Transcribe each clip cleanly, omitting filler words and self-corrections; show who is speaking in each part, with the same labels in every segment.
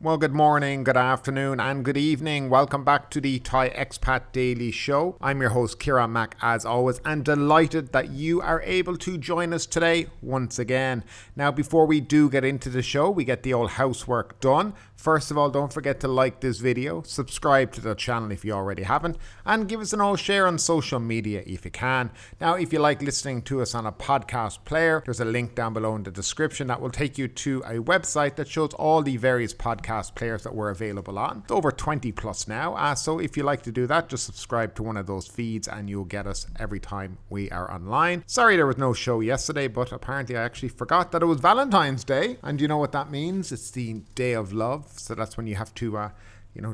Speaker 1: Well, good morning, good afternoon, and good evening. Welcome back to the Thai Expat Daily Show. I'm your host, Kieran Mack, as always, and delighted that you are able to join us today once again. Now, before we do get into the show, we get the old housework done. First of all, don't forget to like this video, subscribe to the channel if you already haven't, and give us an old share on social media if you can. Now, if you like listening to us on a podcast player, there's a link down below in the description that will take you to a website that shows all the various podcast players that we're available on. It's over 20 plus now, so if you like to do that, just subscribe to one of those feeds and you'll get us every time we are online. Sorry there was no show yesterday, but apparently I actually forgot that it was Valentine's Day, and you know what that means? It's the day of love. So that's when you have to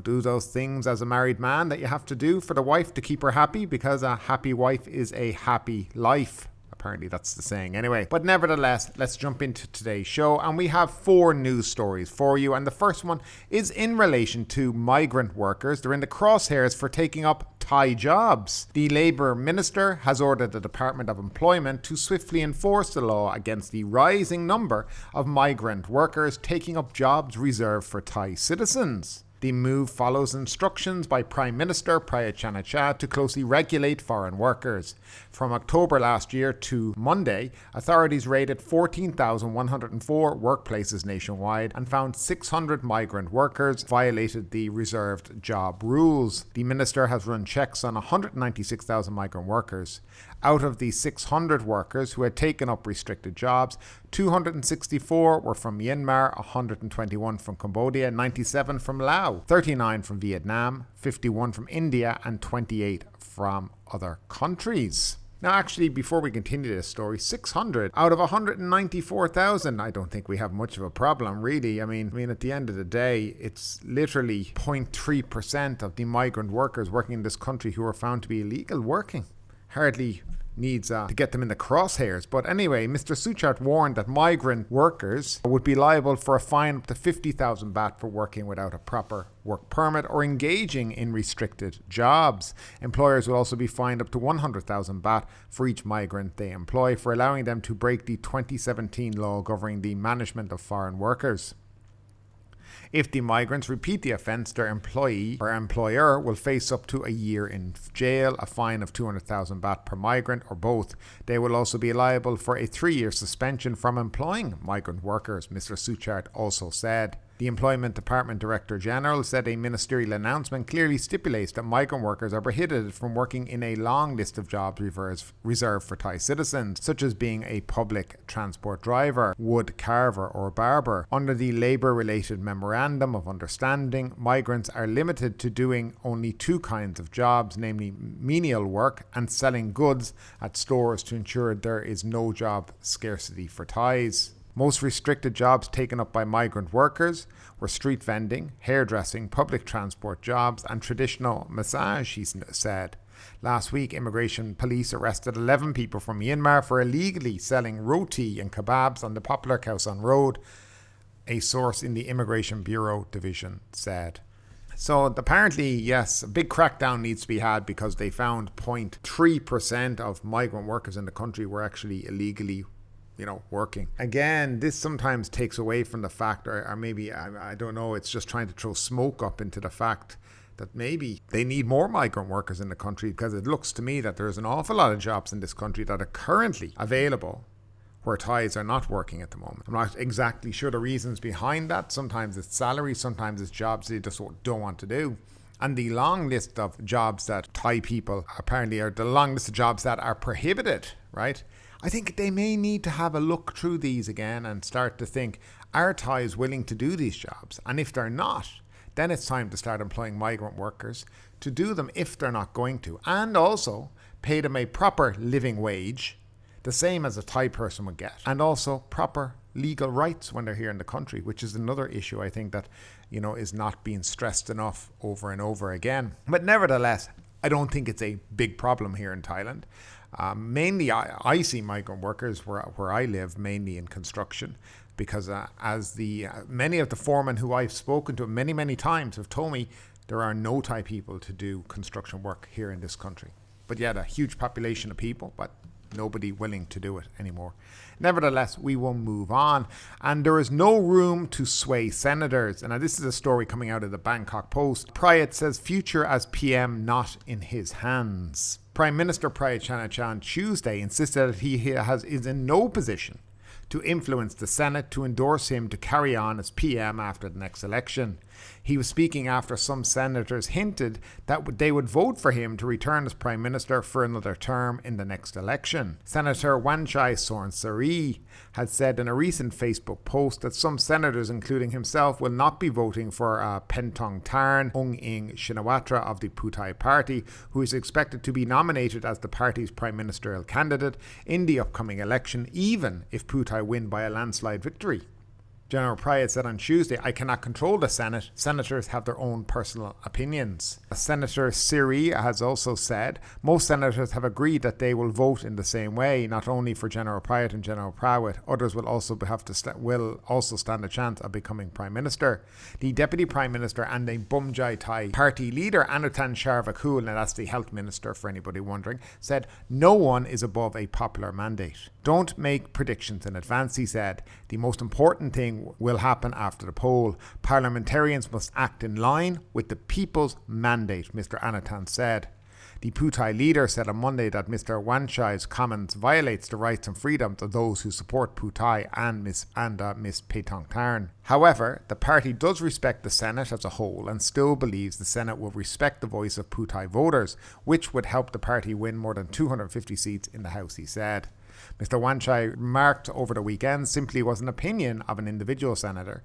Speaker 1: do those things as a married man that you have to do for the wife to keep her happy, because a happy wife is a happy life. Apparently that's the saying anyway. But nevertheless, let's jump into today's show, and we have 4 news stories for you. And the first one is in relation to migrant workers. They're in the crosshairs for taking up Thai jobs. The Labour Minister has ordered the Department of Employment to swiftly enforce the law against the rising number of migrant workers taking up jobs reserved for Thai citizens. The move follows instructions by Prime Minister Patriotism to closely regulate foreign workers. From October last year to Monday, authorities raided 14,104 workplaces nationwide and found 600 migrant workers violated the reserved job rules. The minister has run checks on 196,000 migrant workers. Out of the 600 workers who had taken up restricted jobs, 264 were from Myanmar, 121 from Cambodia, 97 from Laos, 39 from Vietnam, 51 from India, and 28 from other countries. Now, actually, before we continue this story, 600 out of 194,000, I don't think we have much of a problem, really. I mean, at the end of the day, it's literally 0.3% of the migrant workers working in this country who are found to be illegal working. Hardly needs to get them in the crosshairs. But anyway, Mr. Suchart warned that migrant workers would be liable for a fine up to 50,000 baht for working without a proper work permit or engaging in restricted jobs. Employers will also be fined up to 100,000 baht for each migrant they employ for allowing them to break the 2017 law governing the management of foreign workers. If the migrants repeat the offence, their employee or employer will face up to a year in jail, a fine of 200,000 baht per migrant, or both. They will also be liable for a 3-year suspension from employing migrant workers, Mr. Suchart also said. The Employment Department Director General said a ministerial announcement clearly stipulates that migrant workers are prohibited from working in a long list of jobs reserved for Thai citizens, such as being a public transport driver, wood carver, or barber. Under the labour-related Memorandum of Understanding, migrants are limited to doing only 2 kinds of jobs, namely menial work and selling goods at stores, to ensure there is no job scarcity for Thais. Most restricted jobs taken up by migrant workers were street vending, hairdressing, public transport jobs, and traditional massage, he said. Last week, immigration police arrested 11 people from Myanmar for illegally selling roti and kebabs on the popular Khao San Road, a source in the Immigration Bureau Division said. So apparently, yes, a big crackdown needs to be had, because they found 0.3% of migrant workers in the country were actually illegally working. Again, this sometimes takes away from the fact, or maybe, I don't know, it's just trying to throw smoke up into the fact that maybe they need more migrant workers in the country, because it looks to me that there's an awful lot of jobs in this country that are currently available where Thais are not working at the moment. I'm not exactly sure the reasons behind that. Sometimes it's salary, sometimes it's jobs they just don't want to do. And the long list of jobs that Thai people apparently are the long list of jobs that are prohibited, right? I think they may need to have a look through these again and start to think, are Thais willing to do these jobs? And if they're not, then it's time to start employing migrant workers to do them if they're not going to. And also pay them a proper living wage, the same as a Thai person would get. And also proper legal rights when they're here in the country, which is another issue I think that, is not being stressed enough over and over again. But nevertheless, I don't think it's a big problem here in Thailand. Mainly, I see migrant workers where I live, mainly in construction, because many of the foremen who I've spoken to many times have told me there are no Thai people to do construction work here in this country. But yet a huge population of people, but nobody willing to do it anymore. Nevertheless, we will move on. And there is no room to sway senators. And this is a story coming out of the Bangkok Post. Prayut says future as PM not in his hands. Prime Minister Prayut Chan-o-cha on Tuesday insisted that he is in no position to influence the Senate to endorse him to carry on as PM after the next election. He was speaking after some senators hinted that they would vote for him to return as Prime Minister for another term in the next election. Senator Wanchai Sornsari had said in a recent Facebook post that some senators, including himself, will not be voting for Pentong Tarn Ung-ing Shinawatra of the Pheu Party, who is expected to be nominated as the party's prime ministerial candidate in the upcoming election, even if Pheu win by a landslide victory. General Prayut said on Tuesday, I cannot control the Senate. Senators have their own personal opinions. Senator Siri has also said most senators have agreed that they will vote in the same way, not only for General Prayut and General Prawit. Others will also stand a chance of becoming Prime Minister. The Deputy Prime Minister and the Bumjai Thai Party leader, Anutin Charnvirakul, and that's the Health Minister for anybody wondering, said no one is above a popular mandate. Don't make predictions in advance, he said. The most important thing will happen after the poll. Parliamentarians must act in line with the people's mandate, Mr. Anutin said. The Pheu leader said on Monday that Mr. Wanchai's comments violates the rights and freedoms of those who support Pheu and Miss Pentong Tarn. However, the party does respect the Senate as a whole and still believes the Senate will respect the voice of Pheu voters, which would help the party win more than 250 seats in the House, he said. Mr. Wanchai remarked over the weekend simply was an opinion of an individual senator.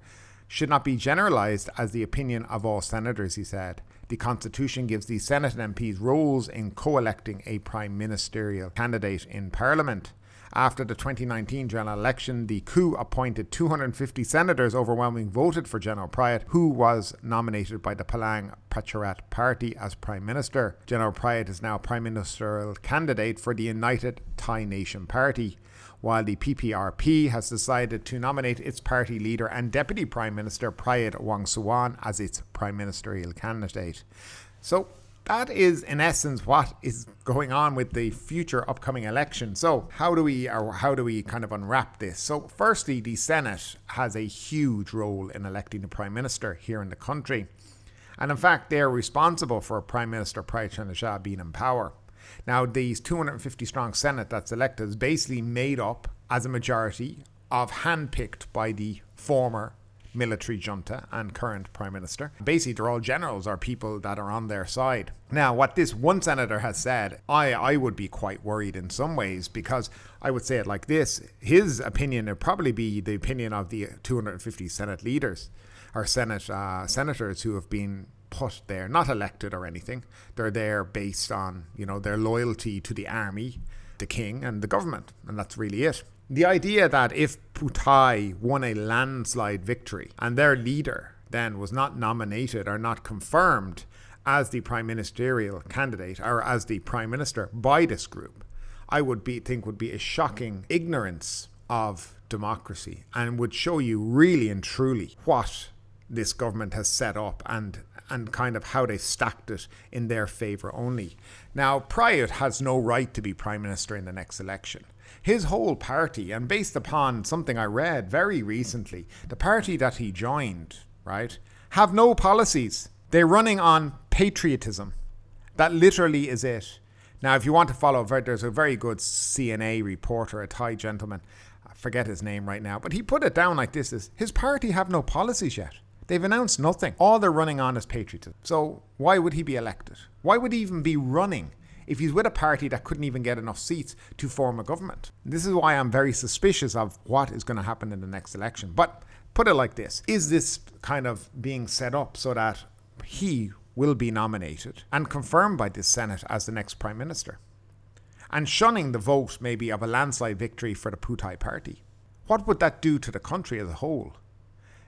Speaker 1: Should not be generalised as the opinion of all senators, he said. The Constitution gives the Senate and MPs roles in co-electing a prime ministerial candidate in Parliament. After the 2019 general election, the coup appointed 250 senators overwhelmingly voted for General Prayut, who was nominated by the Palang Pracharath Party as Prime Minister. General Prayut is now Prime Ministerial candidate for the United Thai Nation Party, while the PPRP has decided to nominate its party leader and Deputy Prime Minister Prayut Wongsuwan as its Prime Ministerial candidate. So that is in essence what is going on with the future upcoming election. So how do we kind of unwrap this? So firstly, the Senate has a huge role in electing the Prime Minister here in the country. And in fact, they're responsible for Prime Minister Prayut Chan-o-cha being in power. Now, these 250 strong Senate that's elected is basically made up as a majority of handpicked by the former military junta and current Prime Minister. Basically, they're all generals or people that are on their side. Now, what this one senator has said, I would be quite worried in some ways, because I would say it like this. His opinion would probably be the opinion of the 250 Senate leaders or senators who have been put there, not elected or anything. They're there based on, their loyalty to the army, the king and the government. And that's really it. The idea that if Pheu won a landslide victory and their leader then was not nominated or not confirmed as the prime ministerial candidate or as the prime minister by this group, I think would be a shocking ignorance of democracy and would show you really and truly what this government has set up and kind of how they stacked it in their favour only. Now, Prayut has no right to be Prime Minister in the next election. His whole party, and based upon something I read very recently, the party that he joined, right, have no policies. They're running on patriotism. That literally is it. Now, if you want to follow, there's a very good CNA reporter, a Thai gentleman, I forget his name right now, but he put it down like this: is his party have no policies yet. They've announced nothing. All they're running on is patriotism. So why would he be elected? Why would he even be running if he's with a party that couldn't even get enough seats to form a government? This is why I'm very suspicious of what is going to happen in the next election. But put it like this. Is this kind of being set up so that he will be nominated and confirmed by this Senate as the next Prime Minister, and shunning the vote maybe of a landslide victory for the Pheu Party? What would that do to the country as a whole?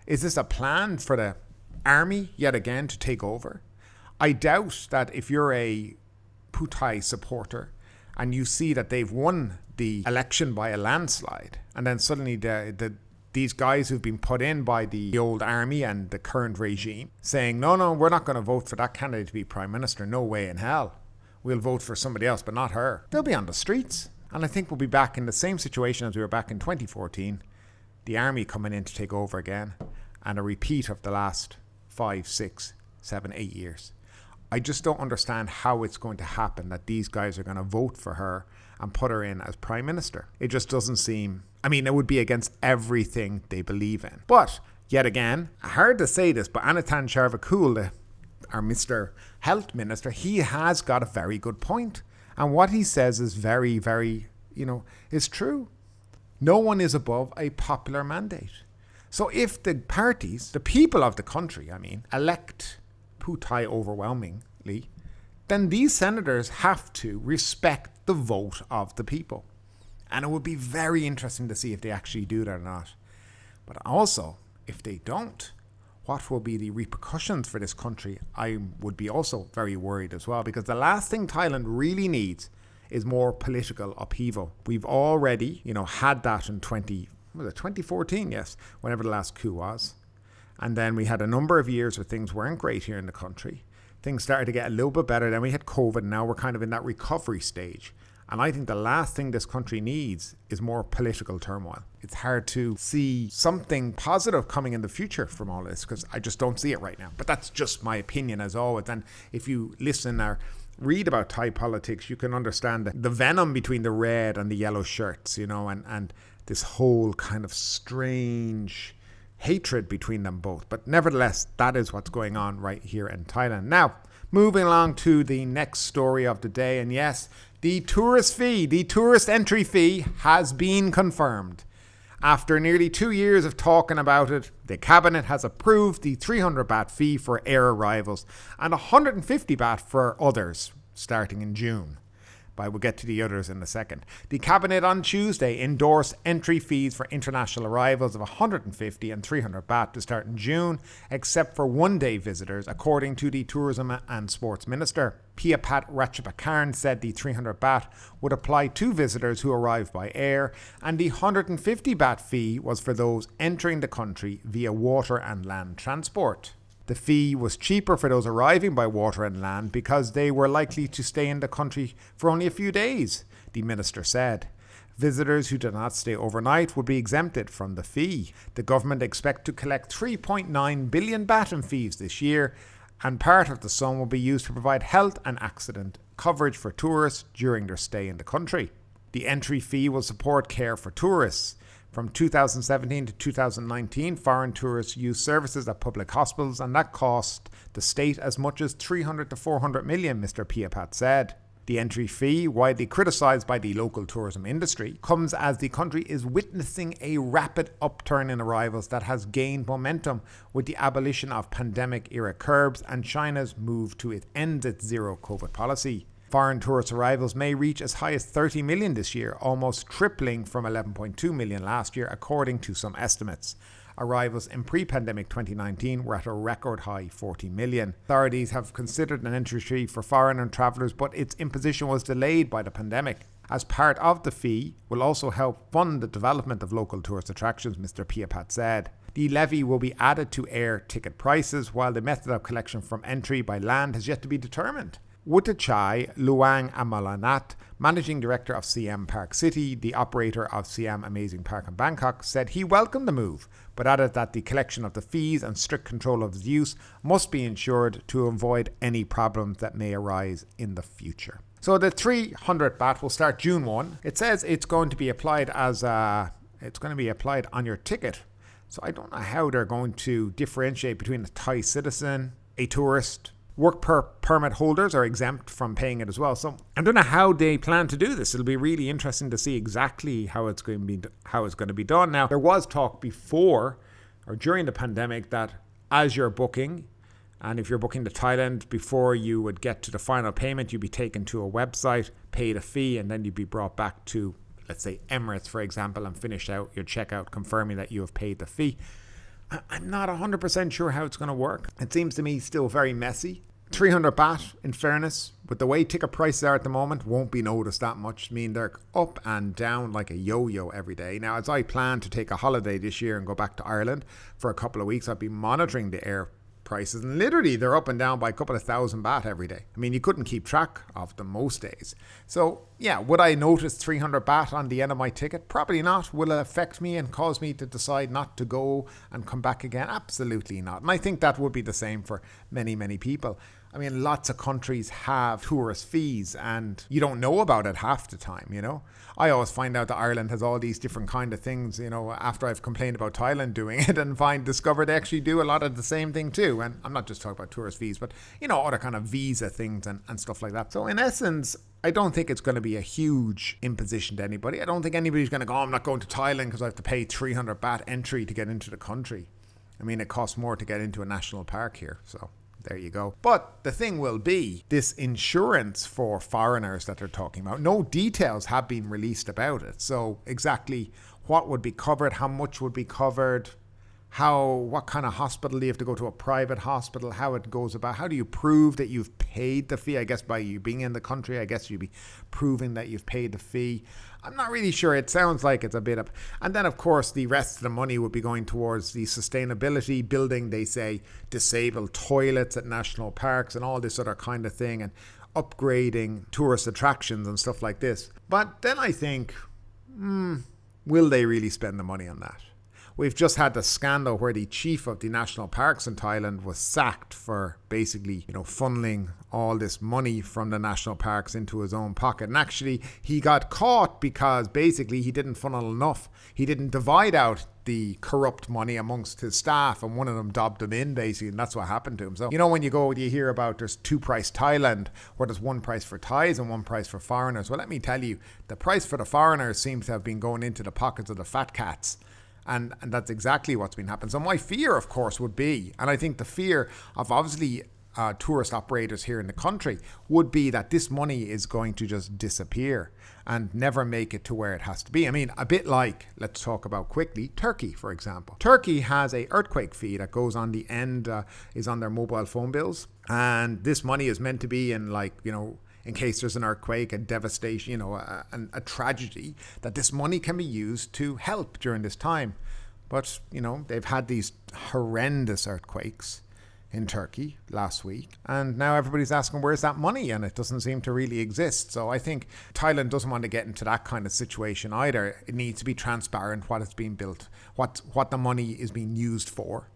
Speaker 1: Is this a plan for the army yet again to take over? I doubt that if you're a Pheu supporter and you see that they've won the election by a landslide, and then suddenly these guys who've been put in by the old army and the current regime saying, no, we're not going to vote for that candidate to be Prime Minister. No way in hell. We'll vote for somebody else, but not her. They'll be on the streets. And I think we'll be back in the same situation as we were back in 2014, the army coming in to take over again, and a repeat of the last 5, 6, 7, 8 years. I just don't understand how it's going to happen that these guys are going to vote for her and put her in as Prime Minister. It just doesn't seem, it would be against everything they believe in. But, yet again, hard to say this, but Anatan Charvakul, our Mr. Health Minister, he has got a very good point. And what he says is very, very, is true. No one is above a popular mandate. So if the parties, the people of the country, elect Putai overwhelmingly, then these senators have to respect the vote of the people. And it would be very interesting to see if they actually do that or not. But also, if they don't, what will be the repercussions for this country? I would be also very worried as well, because the last thing Thailand really needs is more political upheaval. We've already, had that in 2014, yes, whenever the last coup was. And then we had a number of years where things weren't great here in the country. Things started to get a little bit better. Then we had COVID, and now we're kind of in that recovery stage. And I think the last thing this country needs is more political turmoil. It's hard to see something positive coming in the future from all this, because I just don't see it right now. But that's just my opinion as always. And if you listen or read about Thai politics, you can understand the venom between the red and the yellow shirts, and this whole kind of strange hatred between them both. But nevertheless, that is what's going on right here in Thailand. Now, moving along to the next story of the day. And yes, the tourist entry fee has been confirmed. After nearly 2 years of talking about it, the cabinet has approved the 300 baht fee for air arrivals and 150 baht for others starting in June. But we'll get to the others in a second. The cabinet on Tuesday endorsed entry fees for international arrivals of 150 and 300 baht to start in June, except for one-day visitors, according to the Tourism and Sports Minister. Piyapat Ratchapakarn said the 300 baht would apply to visitors who arrive by air, and the 150 baht fee was for those entering the country via water and land transport. The fee was cheaper for those arriving by water and land because they were likely to stay in the country for only a few days, the minister said. Visitors who did not stay overnight would be exempted from the fee. The government expects to collect 3.9 billion baht in fees this year, and part of the sum will be used to provide health and accident coverage for tourists during their stay in the country. The entry fee will support care for tourists. From 2017 to 2019, foreign tourists used services at public hospitals, and that cost the state as much as 300 to 400 million, Mr. Piyapat said. The entry fee, widely criticised by the local tourism industry, comes as the country is witnessing a rapid upturn in arrivals that has gained momentum with the abolition of pandemic-era curbs and China's move to end its zero-COVID policy. Foreign tourist arrivals may reach as high as 30 million this year, almost tripling from 11.2 million last year, according to some estimates. Arrivals in pre-pandemic 2019 were at a record high 40 million. Authorities have considered an entry fee for foreign travellers, but its imposition was delayed by the pandemic. As part of the fee will also help fund the development of local tourist attractions, Mr. Piyapat said. The levy will be added to air ticket prices, while the method of collection from entry by land has yet to be determined. Wuttachai Luang Amalanat, managing director of Siam Park City, the operator of Siam Amazing Park in Bangkok, said he welcomed the move, but added that the collection of the fees and strict control of its use must be ensured to avoid any problems that may arise in the future. So the 300 baht will start June 1. It says it's going to be applied on your ticket. So I don't know how they're going to differentiate between a Thai citizen, a tourist. Work permit holders are exempt from paying it as well. So I don't know how they plan to do this. It'll be really interesting to see exactly how it's going to be done. Now, there was talk before or during the pandemic that as you're booking, and if you're booking to Thailand, before you would get to the final payment, you'd be taken to a website, paid a fee, and then you'd be brought back to, let's say, Emirates, for example, and finish out your checkout, confirming that you have paid the fee. I'm not 100% sure how it's going to work. It seems to me still very messy. 300 baht, in fairness, with the way ticket prices are at the moment, won't be noticed that much. I mean, they're up and down like a yo-yo every day. Now, as I plan to take a holiday this year and go back to Ireland for a couple of weeks, I'll be monitoring the air prices, and literally they're up and down by a couple of thousand baht every day. I mean, you couldn't keep track of them most days. So yeah, would I notice 300 baht on the end of my ticket? Probably not. Will it affect me and cause me to decide not to go and come back again? Absolutely not. And I think that would be the same for many, many people. I mean, lots of countries have tourist fees and you don't know about it half the time, you know. I always find out that Ireland has all these different kind of things, you know, after I've complained about Thailand doing it, and discover they actually do a lot of the same thing too. And I'm not just talking about tourist fees, but, you know, other kind of visa things and stuff like that. So in essence, I don't think it's going to be a huge imposition to anybody. I don't think anybody's going to go, I'm not going to Thailand because I have to pay 300 baht entry to get into the country. I mean, it costs more to get into a national park here, so there you go. But the thing will be this insurance for foreigners that they're talking about. No details have been released about it. So exactly what would be covered, how much would be covered, what kind of hospital do you have to go to, a private hospital, how it goes about, how do you prove that you've paid the fee? I guess by you being in the country, I guess you'd be proving that you've paid the fee. I'm not really sure. It sounds like it's a bit of, and then of course the rest of the money would be going towards the sustainability, building, they say, disabled toilets at national parks and all this other kind of thing, and upgrading tourist attractions and stuff like this. But then I think, will they really spend the money on that? We've just had the scandal where the chief of the national parks in Thailand was sacked for basically, you know, funneling all this money from the national parks into his own pocket. And actually, he got caught because basically he didn't funnel enough. He didn't divide out the corrupt money amongst his staff, and one of them dobbed him in basically, and that's what happened to him. So, you know, when you hear about there's two price Thailand, where there's one price for Thais and one price for foreigners. Well, let me tell you, the price for the foreigners seems to have been going into the pockets of the fat cats. And that's exactly what's been happening. So my fear, of course, would be, and I think the fear of obviously tourist operators here in the country would be that this money is going to just disappear and never make it to where it has to be. I mean, a bit like, let's talk about quickly, Turkey, for example. Turkey has a earthquake fee that goes on the end, is on their mobile phone bills. And this money is meant to be in, like, you know, in case there's an earthquake, a devastation, you know, a tragedy, that this money can be used to help during this time. But, you know, they've had these horrendous earthquakes in Turkey last week, and now everybody's asking, where's that money? And it doesn't seem to really exist. So I think Thailand doesn't want to get into that kind of situation either. It needs to be transparent what it's being built, what the money is being used for.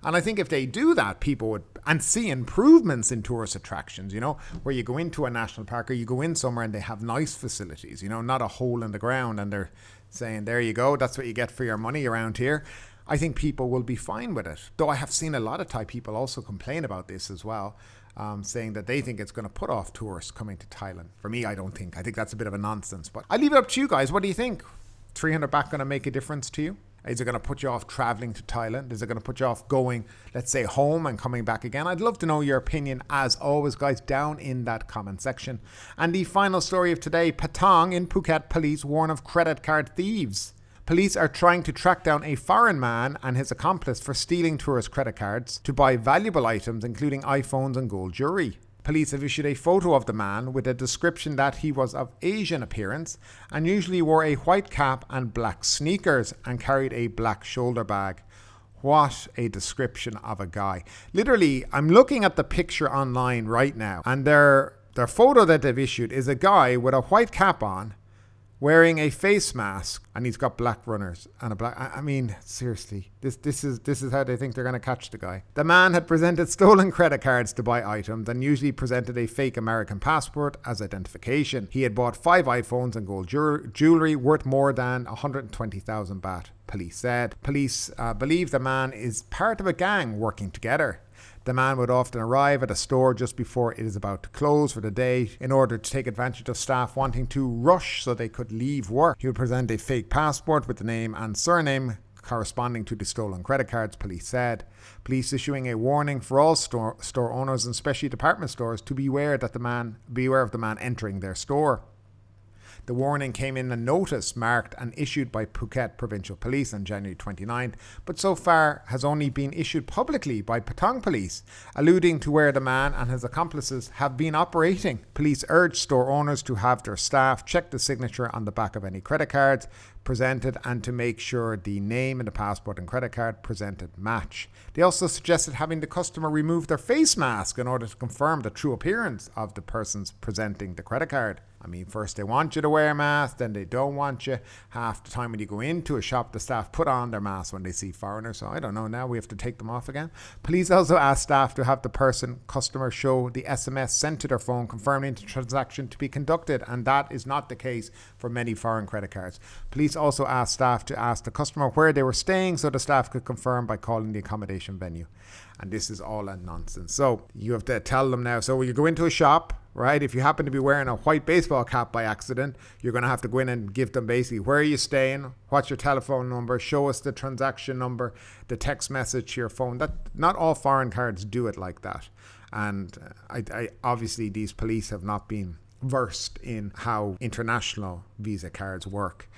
Speaker 1: And I think if they do that, people would and see improvements in tourist attractions, you know, where you go into a national park or you go in somewhere and they have nice facilities, you know, not a hole in the ground and they're saying, there you go, that's what you get for your money around here. I think people will be fine with it. Though I have seen a lot of Thai people also complain about this as well, saying that they think it's going to put off tourists coming to Thailand. For me, I don't think. I think that's a bit of a nonsense. But I leave it up to you guys. What do you think? 300 baht going to make a difference to you? Is it going to put you off traveling to Thailand? Is it going to put you off going, let's say, home and coming back again? I'd love to know your opinion, as always, guys, down in that comment section. And the final story of today, Patong in Phuket, police warn of credit card thieves. Police are trying to track down a foreign man and his accomplice for stealing tourist credit cards to buy valuable items, including iPhones and gold jewelry. Police have issued a photo of the man with a description that he was of Asian appearance and usually wore a white cap and black sneakers and carried a black shoulder bag. What a description of a guy. Literally, I'm looking at the picture online right now, and their photo that they've issued is a guy with a white cap on, wearing a face mask, and he's got black runners and a black. I mean, seriously, this is how they think they're going to catch the guy. The man had presented stolen credit cards to buy items and usually presented a fake American passport as identification. He had bought 5 iPhones and gold jewelry worth more than 120,000 baht, police said. Police believe the man is part of a gang working together. The man would often arrive at a store just before it is about to close for the day in order to take advantage of staff wanting to rush so they could leave work. He would present a fake passport with the name and surname corresponding to the stolen credit cards, police said. Police issuing a warning for all store owners and especially department stores to beware of the man entering their store. The warning came in a notice marked and issued by Phuket Provincial Police on January 29th, but so far has only been issued publicly by Patong Police, alluding to where the man and his accomplices have been operating. Police urged store owners to have their staff check the signature on the back of any credit cards presented and to make sure the name in the passport and credit card presented match. They also suggested having the customer remove their face mask in order to confirm the true appearance of the persons presenting the credit card. I mean, first they want you to wear a mask, then they don't want you. Half the time when you go into a shop, the staff put on their masks when they see foreigners. So I don't know, now we have to take them off again. Police also asked staff to have the customer show the SMS sent to their phone confirming the transaction to be conducted, and that is not the case for many foreign credit cards. Police also asked staff to ask the customer where they were staying so the staff could confirm by calling the accommodation venue. And this is all a nonsense. So you have to tell them now. So when you go into a shop, right, if you happen to be wearing a white baseball cap by accident, you're going to have to go in and give them basically where are you staying, what's your telephone number, show us the transaction number, the text message to your phone. That not all foreign cards do it like that. And I obviously these police have not been versed in how international Visa cards work.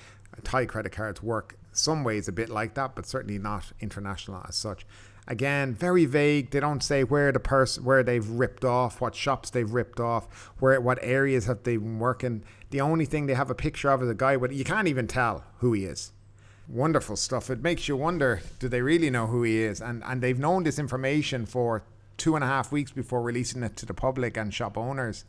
Speaker 1: Thai credit cards work some ways a bit like that, but certainly not international as such. Again, very vague. They don't say where they've ripped off, what shops they've ripped off, what areas have they been working. The only thing they have a picture of is a guy, but you can't even tell who he is. Wonderful stuff. It makes you wonder, do they really know who he is? And they've known this information for 2.5 weeks before releasing it to the public and shop owners.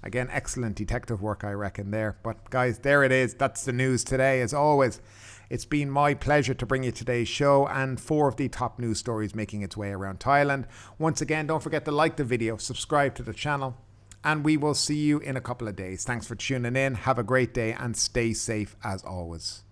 Speaker 1: Again, excellent detective work, I reckon, there. But guys, there it is. That's the news today. As always, it's been my pleasure to bring you today's show and 4 of the top news stories making its way around Thailand. Once again, don't forget to like the video, subscribe to the channel, and we will see you in a couple of days. Thanks for tuning in. Have a great day and stay safe as always.